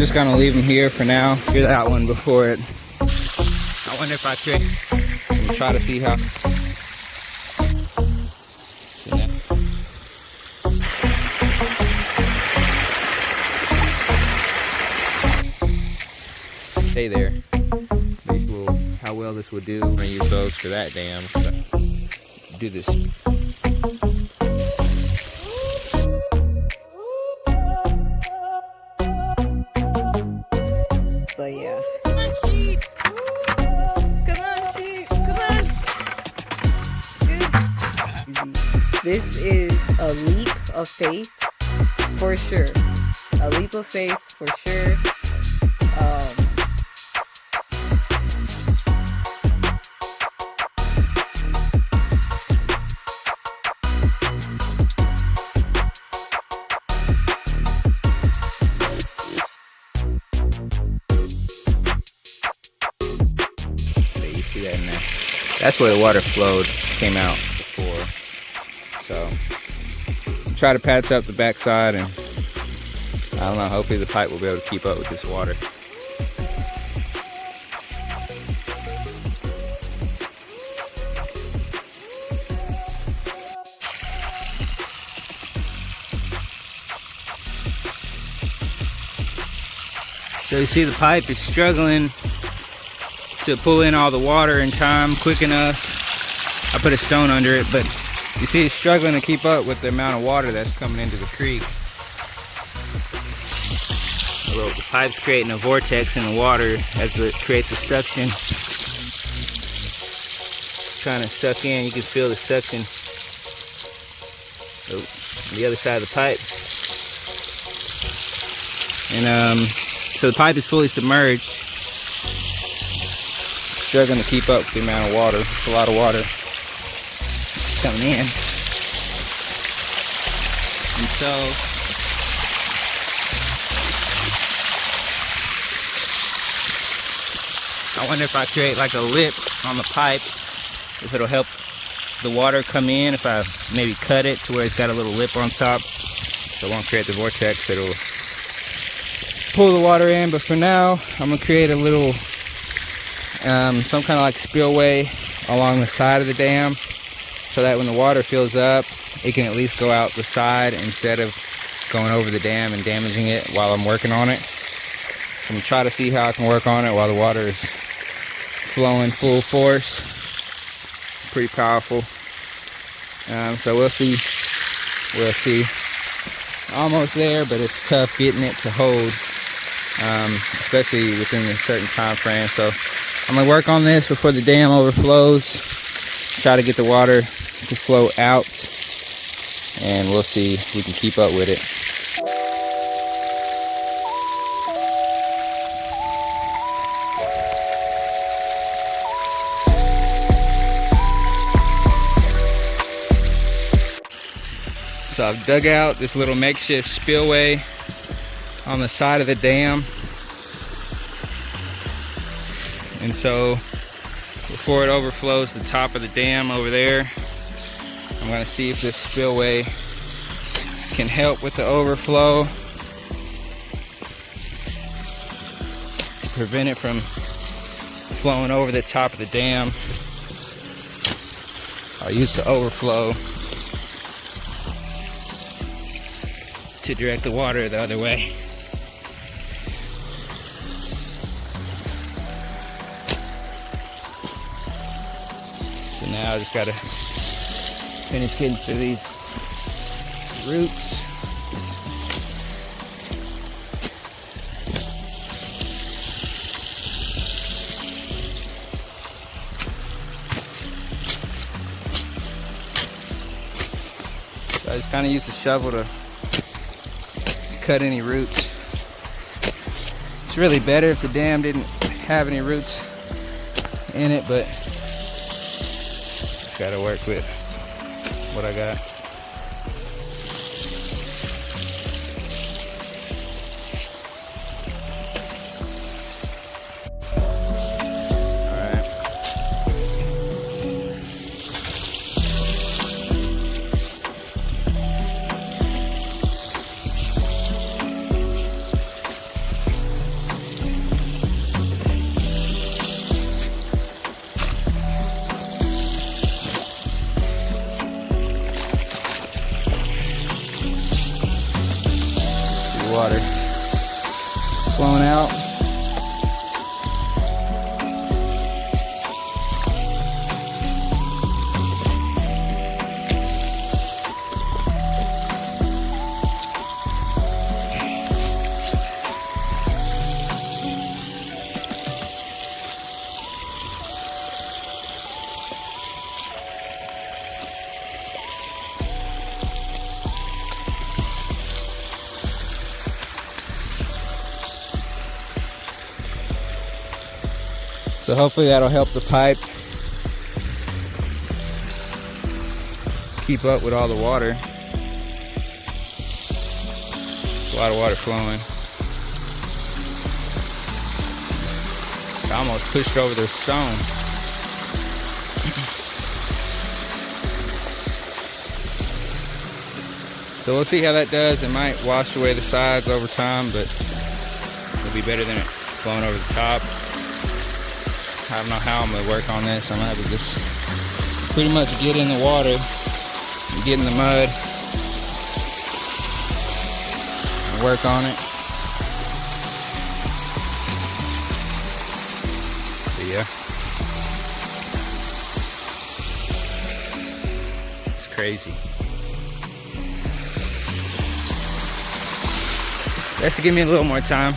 just gonna leave them here for now. Hear that one before it. I wonder if I could try to see how. Stay there. These little, how well this would do. I'm gonna use those for that dam. Do this. But yeah. Come on, sheep. Come on, sheep. Come on. This is a leap of faith for sure. A leap of faith for sure. See that in there? That's where the water flowed, came out before. So try to patch up the backside, and I don't know, hopefully the pipe will be able to keep up with this water. So you see the pipe is struggling to pull in all the water in time quick enough. I put a stone under it, but you see it's struggling to keep up with the amount of water that's coming into the creek. The pipe's creating a vortex in the water as it creates a suction. Trying to suck in, you can feel the suction. On the other side of the pipe. And so the pipe is fully submerged. Struggling to keep up with the amount of water. It's a lot of water coming in. And so I wonder if I create like a lip on the pipe, if it'll help the water come in, if I maybe cut it to where it's got a little lip on top, so it won't create the vortex, it'll pull the water in. But for now, I'm gonna create a little some kind of like spillway along the side of the dam, so that when the water fills up, it can at least go out the side instead of going over the dam and damaging it while I'm working on it. So I'm gonna try to see how I can work on it while the water is flowing full force. Pretty powerful. So we'll see. We'll see. Almost there, but it's tough getting it to hold, especially within a certain time frame. So I'm gonna work on this before the dam overflows. Try to get the water to flow out, and we'll see if we can keep up with it. So I've dug out this little makeshift spillway on the side of the dam. And so before it overflows the top of the dam over there, I'm going to see if this spillway can help with the overflow to prevent it from flowing over the top of the dam. I'll use the overflow to direct the water the other way. So now I just gotta finish getting through these roots. So I just kind of use the shovel to cut any roots. It's really better if the dam didn't have any roots in it, but just gotta work with what I got. flowing out. So hopefully that'll help the pipe keep up with all the water. A lot of water flowing. I almost pushed over the stone. So we'll see how that does. It might wash away the sides over time, but it'll be better than it flowing over the top. I don't know how I'm going to work on this. I'm going to have to just pretty much get in the water, get in the mud, and work on it. But yeah. It's crazy. That should give me a little more time.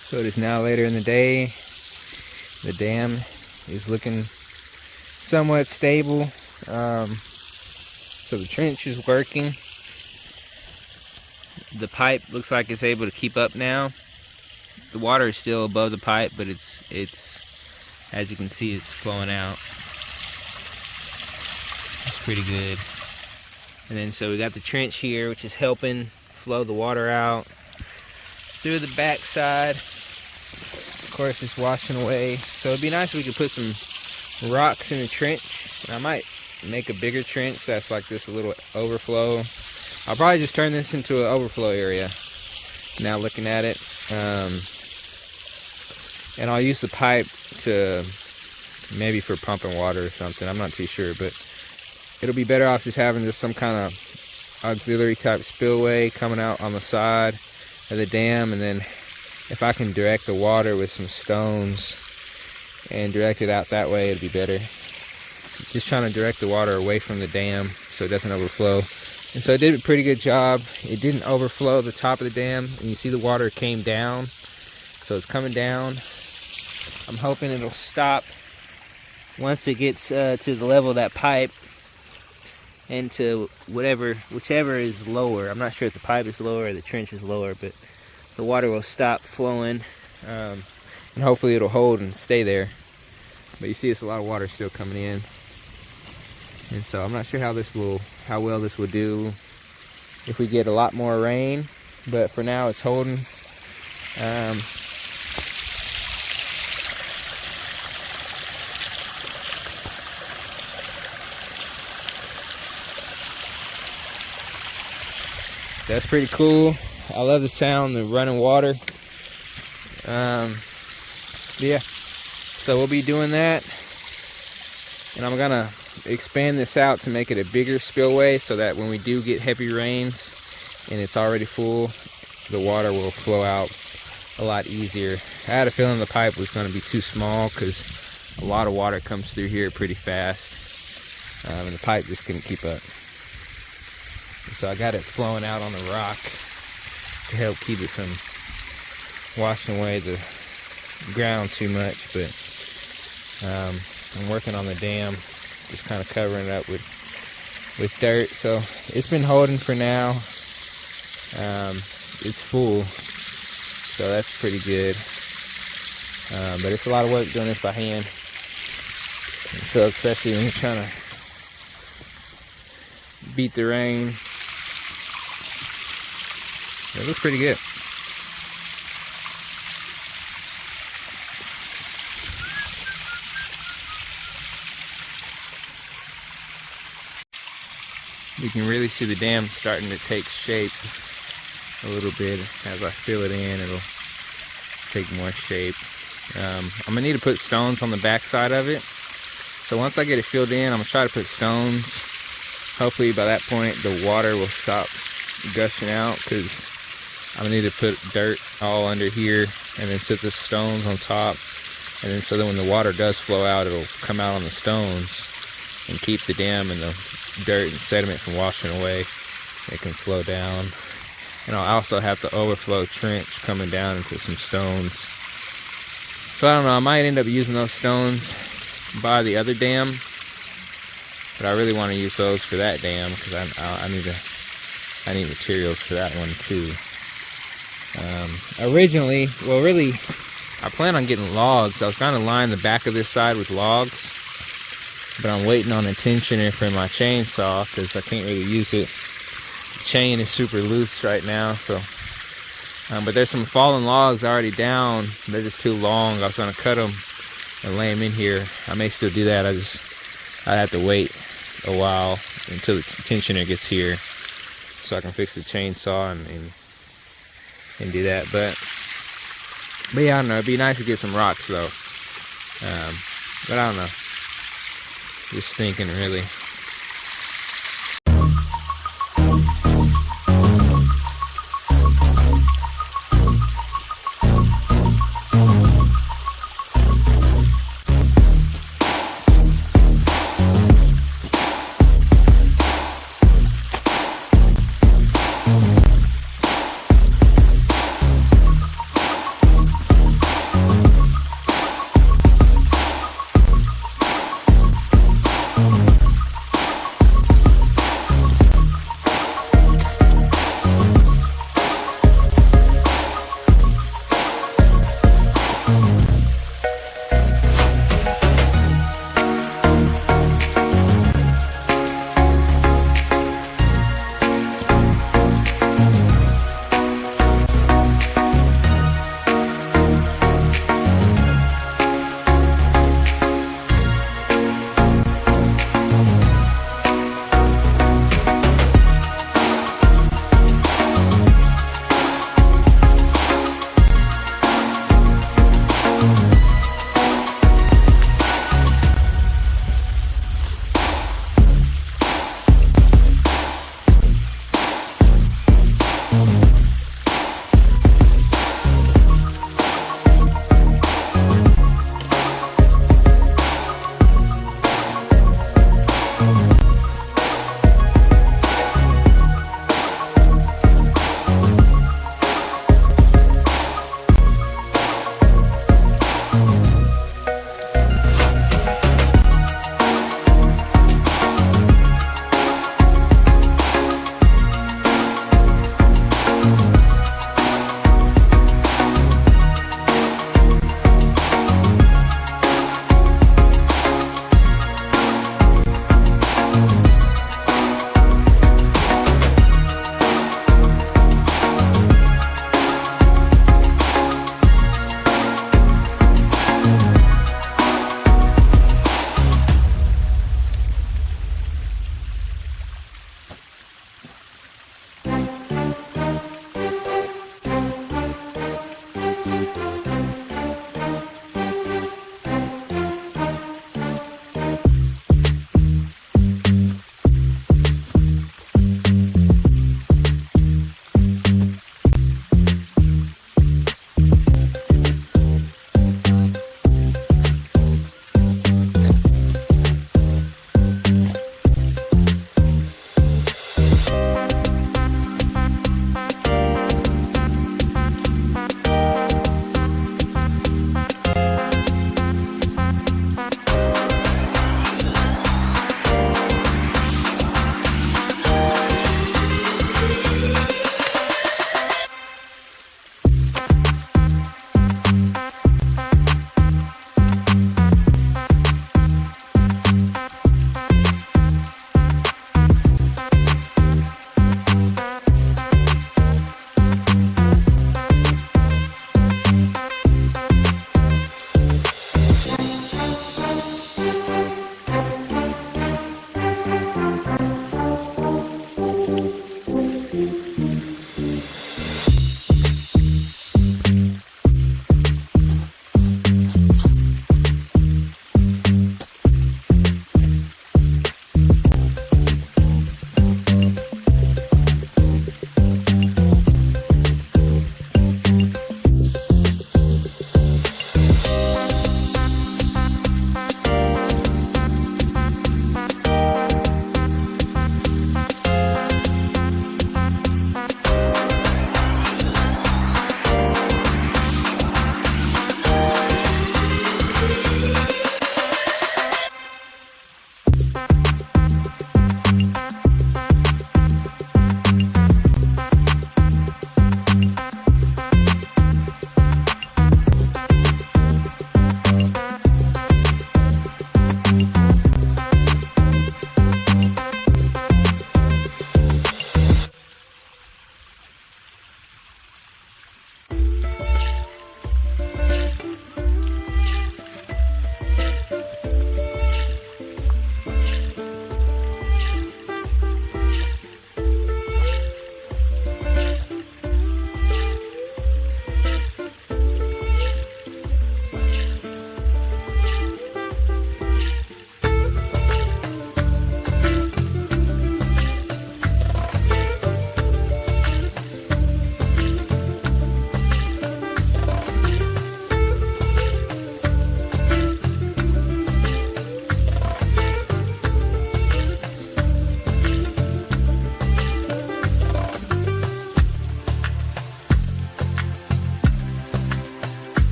So it is now later in the day. The dam is looking somewhat stable. So the trench is working. The pipe looks like it's able to keep up now. The water is still above the pipe, but it's as you can see, it's flowing out. It's pretty good. And then so we got the trench here, which is helping flow the water out through the backside. Of course, it's washing away. So it'd be nice if we could put some rocks in the trench. And I might make a bigger trench that's like this, a little overflow. I'll probably just turn this into an overflow area. Now looking at it. And I'll use the pipe to maybe for pumping water or something. I'm not too sure, but it'll be better off just having just some kind of auxiliary type spillway coming out on the side of the dam, and then if I can direct the water with some stones and direct it out that way, it'd be better. Just trying to direct the water away from the dam so it doesn't overflow. And so it did a pretty good job. It didn't overflow the top of the dam, and you see the water came down. So it's coming down. I'm hoping it'll stop once it gets to the level of that pipe and to whichever is lower. I'm not sure if the pipe is lower or the trench is lower, but the water will stop flowing, and hopefully it'll hold and stay there. But you see, it's a lot of water still coming in, and so I'm not sure how well this will do if we get a lot more rain. But for now, it's holding. That's pretty cool. I love the sound of running water. Yeah, so we'll be doing that, and I'm gonna expand this out to make it a bigger spillway so that when we do get heavy rains and it's already full, the water will flow out a lot easier. I had a feeling the pipe was going to be too small because a lot of water comes through here pretty fast, and the pipe just couldn't keep up. So I got it flowing out on the rock to help keep it from washing away the ground too much. But I'm working on the dam, just kind of covering it up with dirt. So it's been holding for now. It's full, so that's pretty good. But it's a lot of work doing this by hand. And so especially when you're trying to beat the rain. It looks pretty good. You can really see the dam starting to take shape a little bit. As I fill it in, it'll take more shape. I'm gonna need to put stones on the back side of it. So once I get it filled in, I'm gonna try to put stones. Hopefully by that point the water will stop gushing out, because I'm gonna need to put dirt all under here and then set the stones on top, and then so that when the water does flow out, it'll come out on the stones and keep the dam and the dirt and sediment from washing away. It can flow down. And I'll also have the overflow trench coming down into some stones. So I don't know, I might end up using those stones by the other dam, but I really want to use those for that dam, because I need materials for that one too. Originally, well, really, I plan on getting logs. I was going to line the back of this side with logs, but I'm waiting on a tensioner for my chainsaw because I can't really use it. The chain is super loose right now, so. But there's some fallen logs already down. They're just too long. I was going to cut them and lay them in here. I may still do that. I have to wait a while until the tensioner gets here so I can fix the chainsaw and do that. But yeah, I don't know. It'd be nice to get some rocks though. But I don't know. Just thinking, really.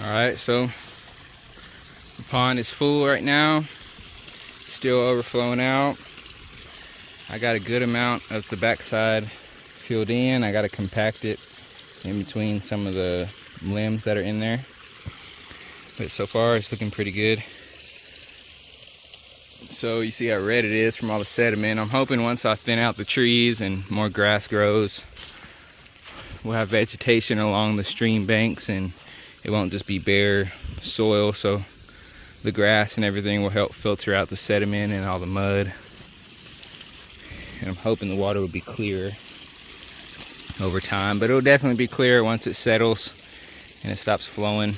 Alright, so the pond is full right now, still overflowing out. I got a good amount of the backside filled in. I got to compact it in between some of the limbs that are in there. But so far it's looking pretty good. So you see how red it is from all the sediment. I'm hoping once I thin out the trees and more grass grows, we'll have vegetation along the stream banks and it won't just be bare soil. So the grass and everything will help filter out the sediment and all the mud. And I'm hoping the water will be clearer over time, but it'll definitely be clearer once it settles and it stops flowing.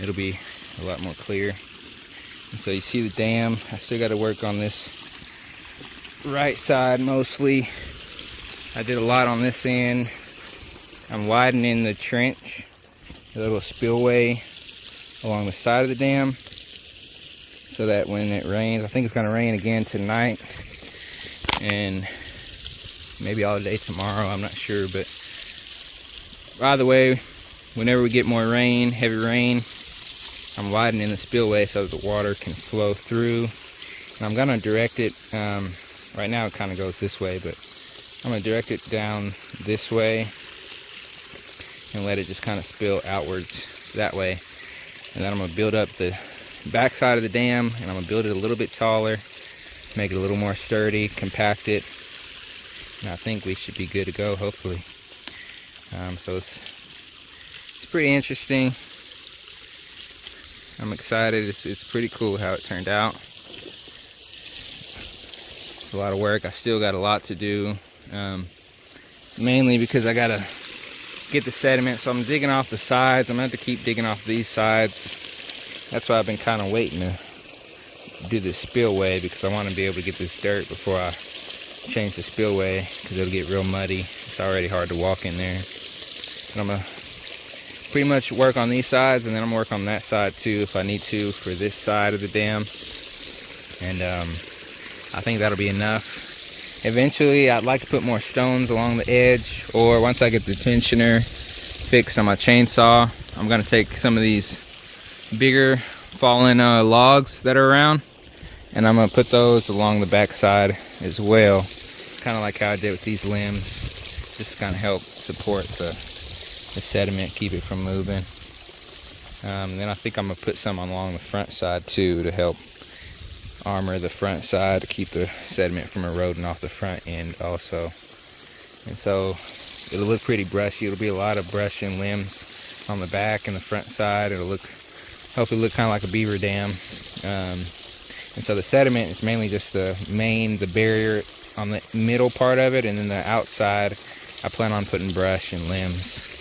It'll be a lot more clear. And so you see the dam. I still got to work on this right side mostly. I did a lot on this end. I'm widening the trench, a little spillway along the side of the dam, so that when it rains, I think it's going to rain again tonight and maybe all day tomorrow, I'm not sure, but either way, whenever we get more rain, heavy rain, I'm widening the spillway so that the water can flow through. And I'm gonna direct it, right now it kind of goes this way, but I'm gonna direct it down this way and let it just kind of spill outwards that way. And then I'm gonna build up the back side of the dam, and I'm gonna build it a little bit taller, make it a little more sturdy, compact it, and I think we should be good to go, hopefully. So it's pretty interesting. I'm excited. It's pretty cool how it turned out. It's a lot of work. I still got a lot to do, mainly because I gotta get the sediment. So I'm digging off the sides. I'm gonna have to keep digging off these sides. That's why I've been kind of waiting to do the spillway, because I want to be able to get this dirt before I change the spillway, because it'll get real muddy. It's already hard to walk in there. And I'm gonna pretty much work on these sides, and then I'm gonna work on that side too if I need to for this side of the dam. And I think that'll be enough. Eventually I'd like to put more stones along the edge, or once I get the tensioner fixed on my chainsaw, I'm gonna take some of these bigger fallen logs that are around, and I'm gonna put those along the back side as well, kind of like how I did with these limbs, just to kind of help support the sediment, keep it from moving. Then I think I'm gonna put some along the front side too, to help armor the front side, to keep the sediment from eroding off the front end also. And so it'll look pretty brushy. It'll be a lot of brush and limbs on the back and the front side. It'll hopefully look kind of like a beaver dam. And so the sediment is mainly just the barrier on the middle part of it, and then the outside I plan on putting brush and limbs.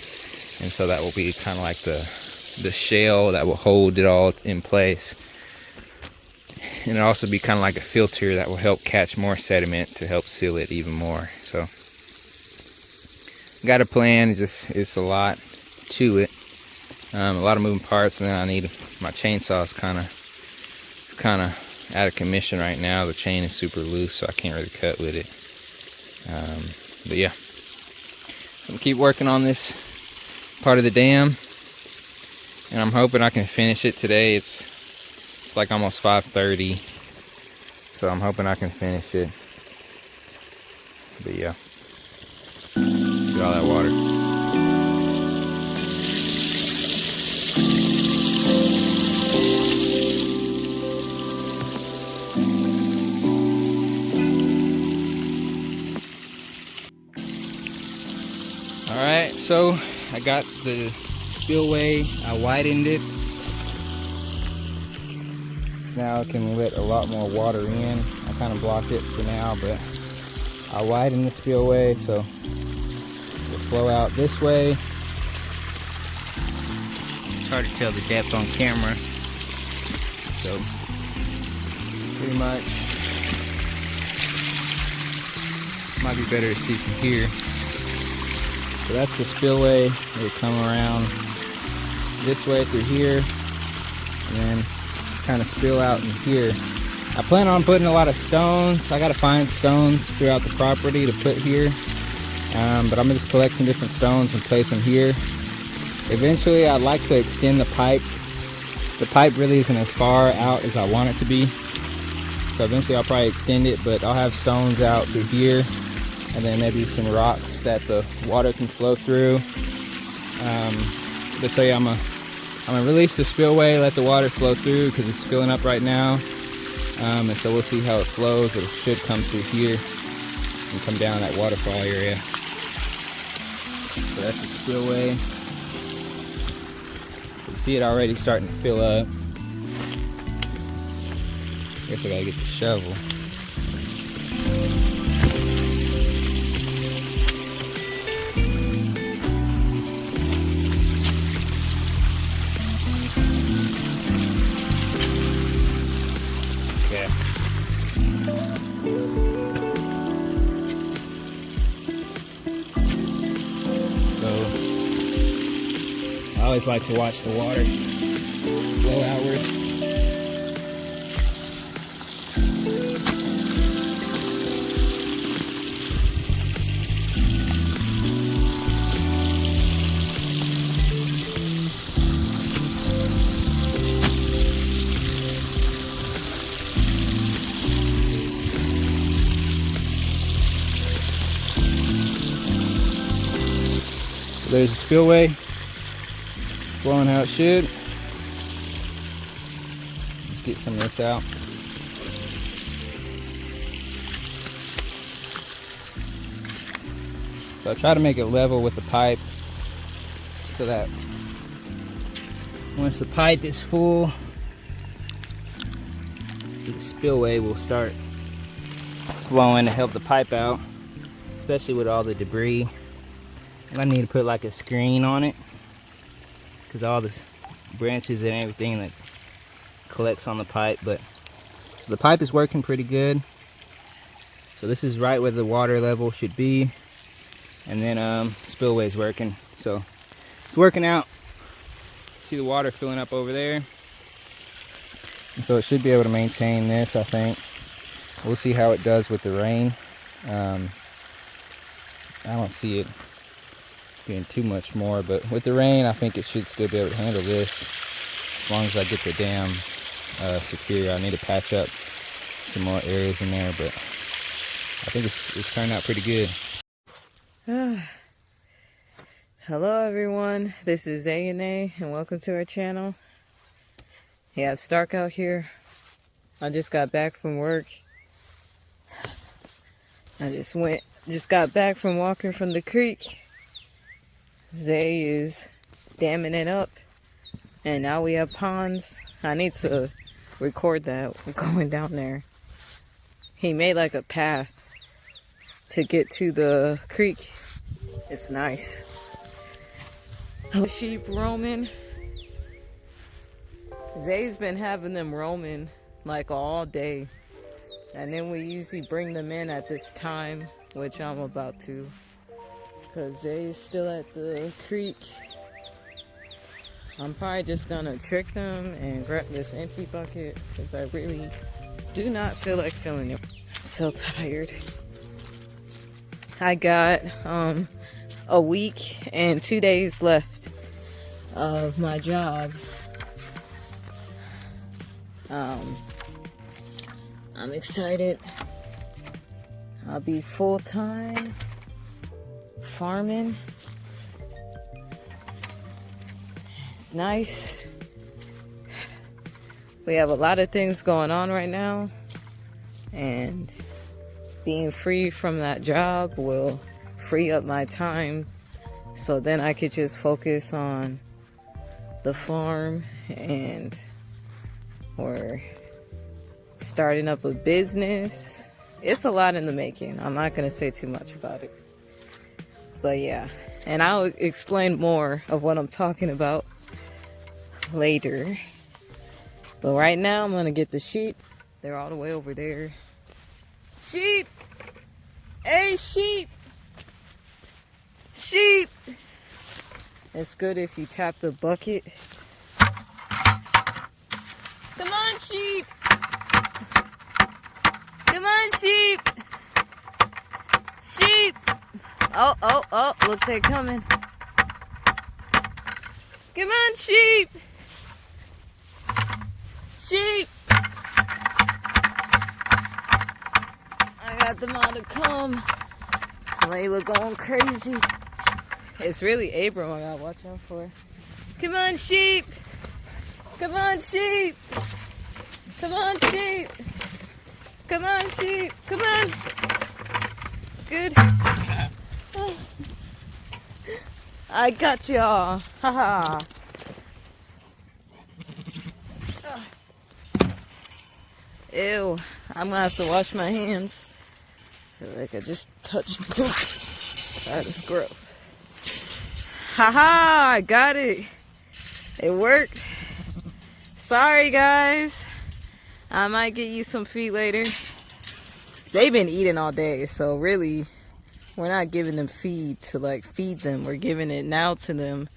And so that will be kind of like the shell that will hold it all in place. And it'll also be kind of like a filter that will help catch more sediment to help seal it even more. So got a plan. It's a lot to it, a lot of moving parts, and then I need my chainsaw is kind of out of commission right now. The chain is super loose, so I can't really cut with it. But yeah, so I'm keep working on this part of the dam, and I'm hoping I can finish it today. It's like almost 5:30, so I'm hoping I can finish it. But yeah, look at all that water. Alright, so I got the spillway, I widened it. Now I can let a lot more water in. I kind of blocked it for now, but I widened the spillway so it'll flow out this way. It's hard to tell the depth on camera, so pretty much might be better to see from here. So that's the spillway. It'll come around this way through here, and then kind of spill out in here. I plan on putting a lot of stones. I gotta find stones throughout the property to put here, but I'm gonna just collect some different stones and place them here. Eventually I'd like to extend the pipe. The pipe really isn't as far out as I want it to be, so eventually I'll probably extend it, but I'll have stones out through here, and then maybe some rocks that the water can flow through. But so yeah, I'm gonna release the spillway, let the water flow through because it's filling up right now. And so we'll see how it flows. It should come through here and come down that waterfall area. So that's the spillway. You see it already starting to fill up. Guess I gotta get the shovel. I always like to watch the water flow outward. There's the spillway. Flowing how it should. Let's get some of this out. So I try to make it level with the pipe so that once the pipe is full, the spillway will start flowing to help the pipe out, especially with all the debris. And I need to put like a screen on it, because all the branches and everything that collects on the pipe. But so the pipe is working pretty good. So this is right where the water level should be, and then spillway is working. So it's working out. See the water filling up over there, and so it should be able to maintain this. I think we'll see how it does with the rain. I don't see it getting too much more, but with the rain I think it should still be able to handle this as long as I get the dam secure. I need to patch up some more areas in there, but I think it's turned out pretty good. Hello everyone, this is A&A and welcome to our channel. Yeah, it's dark out here. I just got back from work. I just got back from walking from the creek. Zay is damming it up, and now we have ponds. I need to record that going down there. He made like a path to get to the creek. It's nice. Sheep roaming. Zay's been having them roaming like all day. And then we usually bring them in at this time, which I'm about to. Because Zay is still at the creek. I'm probably just gonna trick them and grab this empty bucket because I really do not feel like filling it. I'm so tired. I got a week and 2 days left of my job. I'm excited. I'll be full-time farming. It's nice. We have a lot of things going on right now, and being free from that job will free up my time, so then I could just focus on the farm, and or starting up a business. It's a lot in the making. I'm not going to say too much about it. But yeah, and I'll explain more of what I'm talking about later. But right now I'm going to get the sheep. They're all the way over there. Sheep! Hey, sheep! Sheep! It's good if you tap the bucket. Come on, sheep! Come on, sheep! Sheep! Oh, oh, oh, look, they're coming. Come on, sheep! Sheep! I got them all to come. Layla going crazy. It's really Abram I gotta watch out for. Come on, sheep! Come on, sheep! Come on, sheep! Come on, sheep! Come on! Good. Oh. I got y'all. Haha. Ew. I'm gonna have to wash my hands. I feel like I just touched poop. That is gross. Haha! I got it. It worked. Sorry, guys. I might get you some feed later. They've been eating all day, so really, we're not giving them feed to like feed them. We're giving it now to them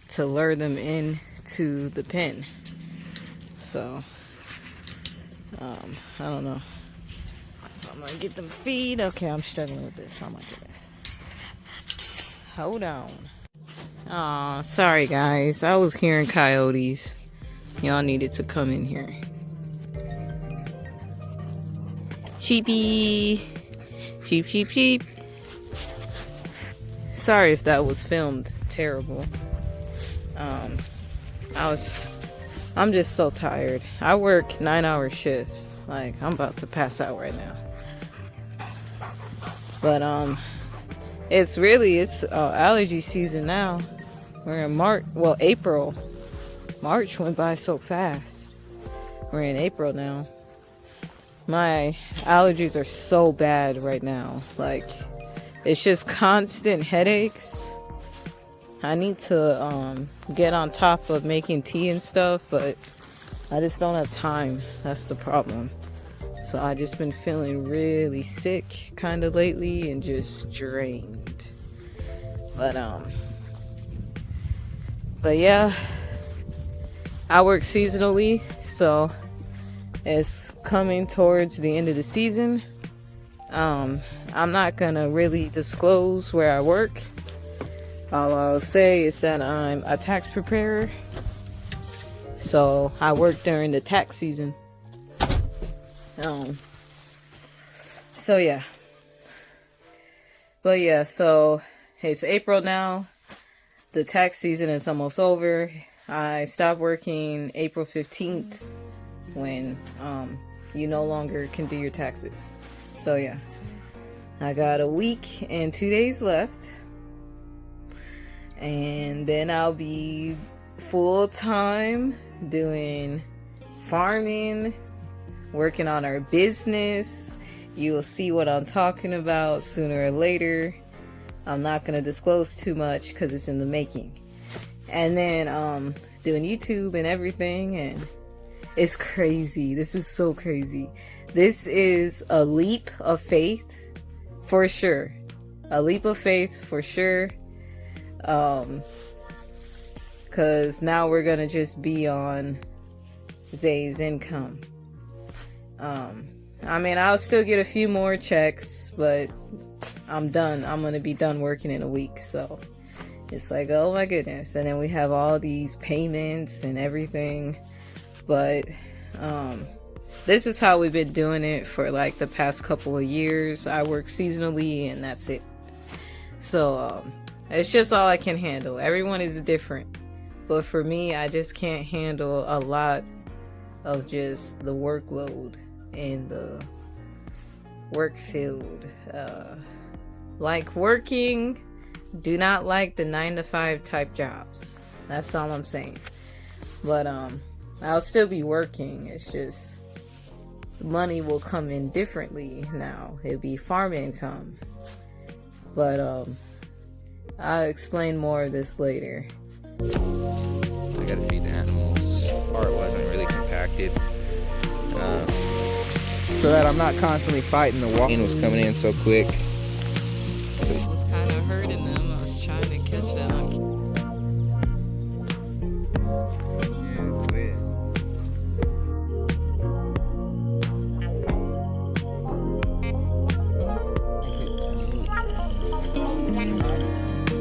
to lure them into the pen. So, I don't know. I'm gonna get them feed. Okay, I'm struggling with this. Oh my goodness. Hold on. Aw, sorry guys. I was hearing coyotes. Y'all needed to come in here. Sheepy. Sheep, sheep, sheep. Sorry if that was filmed terrible. I'm just so tired. I work 9-hour shifts. Like, I'm about to pass out right now. But it's allergy season now. We're in March. Well, April. March went by so fast. We're in April now. My allergies are so bad right now. Like, it's just constant headaches. I need to get on top of making tea and stuff, but I just don't have time. That's the problem. So I just been feeling really sick kind of lately and just drained. But yeah, I work seasonally, so it's coming towards the end of the season. I'm not gonna really disclose where I work. All I'll say is that I'm a tax preparer, so I work during the tax season. So yeah. But yeah, so it's April now. The tax season is almost over. I stopped working April 15th when you no longer can do your taxes. So yeah, I got a week and 2 days left, and then I'll be full-time doing farming, working on our business. You'll see what I'm talking about sooner or later. I'm not going to disclose too much because it's in the making. And then doing YouTube and everything, and it's crazy. This is so crazy. This is a leap of faith for sure. A leap of faith for sure. Because now we're going to just be on Zay's income. I mean, I'll still get a few more checks, but I'm done. I'm going to be done working in a week. So it's like, oh my goodness. And then we have all these payments and everything. But this is how we've been doing it for like the past couple of years. I work seasonally and that's it. So it's just all I can handle. Everyone is different. But for me, I just can't handle a lot of just the workload in the work field. Like working, do not like the 9-to-5 type jobs. That's all I'm saying. But I'll still be working. It's just the money will come in differently now. It'll be farm income. But I'll explain more of this later. I gotta feed the animals. Part wasn't really compacted, so that I'm not constantly fighting the water. Rain was coming in so quick. So I was kind of hurting them. I was trying to catch them.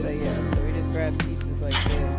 But yeah, so we just grab pieces like this.